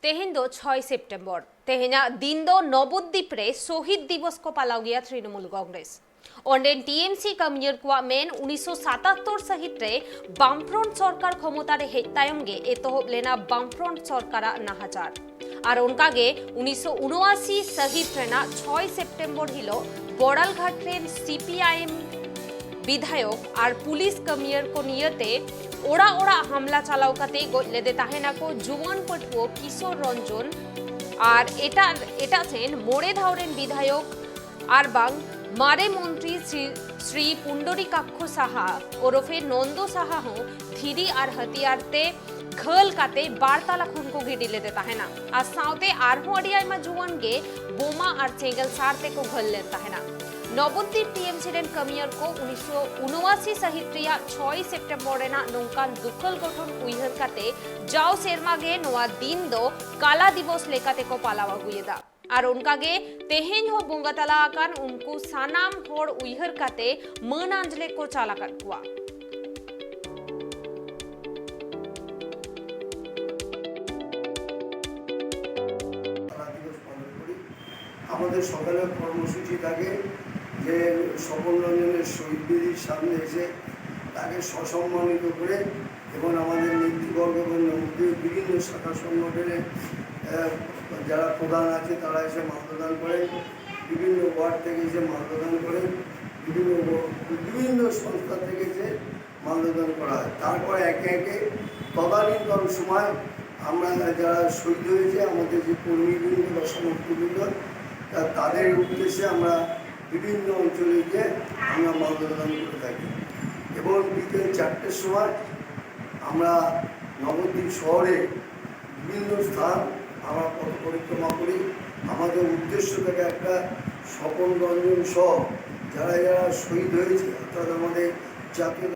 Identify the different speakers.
Speaker 1: तेहें दो 6 सेप्टेम्बर तेहेना दिन दो नवद्वीप रे शहीद दिवस को पालाव गया तृणमूल कांग्रेस ऑनलाइन टीएमसी कमियर को मेन 1977 सहित रे बामफ्रंट सरकार क्षमता रे हेज तायम गे एतहब लेना बामफ्रंट सरकार नाहाचार और उनकागे 1979 सहित रेना 6 सेप्टेम्बर हिलो बड़ालघाट रे सीपीआईएम विधायक और पुलिस कमियर को नियते ओड़ा ओड़ा हमला चालाव काते गज लेदे ताहेना को जुवान पटुओ किशोर रंजन और एटा सेन मोड़े धावरेन विधायक और बांग मारे मंत्री श्री पुंडरीकाक्ष साहा ओरफे नंदो साहा हो धीरी और हथियार ते घल काते 12 लाख को गिडी लेदे ताहेना आ साउते आरहो अडी आयमा जुवान गे बोमा और चेंगल सारते को घल ले ताहेना नवद्वीप टीएमसी रेन कमियर को 1979 सहित 6 सेप्टेम्बर रेना नौकान दुखल गठन उइहर काते जाओ सेरमा गे नोआ दिन दो काला दिवस लेकाते को पालावा गुयेदा और उनकागे तेहें हो बोंगातला आकान उनको सानाम होड़ उइहर काते मन आंजले को चालाकान हुआ
Speaker 2: আমাদের সকালের কর্মসূচি থাকে যে স্বপন রঞ্জনের শহীদ বেদির সামনে এসে তাকে সসম্মানিত করে এবং আমাদের নেতৃবর্গ এবং বিভিন্ন শাখা সংগঠনের যারা প্রধান আছে তারা এসে মাল্যদান করেন, বিভিন্ন ওয়ার্ড থেকে এসে মাল্যদান করেন, বিভিন্ন সংস্থা থেকে এসে মাল্যদান করা হয়। তারপর একে একে তদানীন্তন সময় আমরা যারা শহীদ হয়েছে আমাদের যে কর্মীবৃন্দ বা সমর্থকবৃন্দ তাদের উদ্দেশ্যে আমরা বিভিন্ন অঞ্চলে গিয়ে আমরা মাল্যদান করে থাকি এবং বিকেল 4টের সময় আমরা নবদ্বীপ শহরে বিভিন্ন স্থান আমরা পথ পরিক্রমা করি। আমাদের উদ্দেশ্য থেকে একটা স্বপন রঞ্জন সহ যারা যারা শহীদ হয়েছে অর্থাৎ আমাদের জাতীয়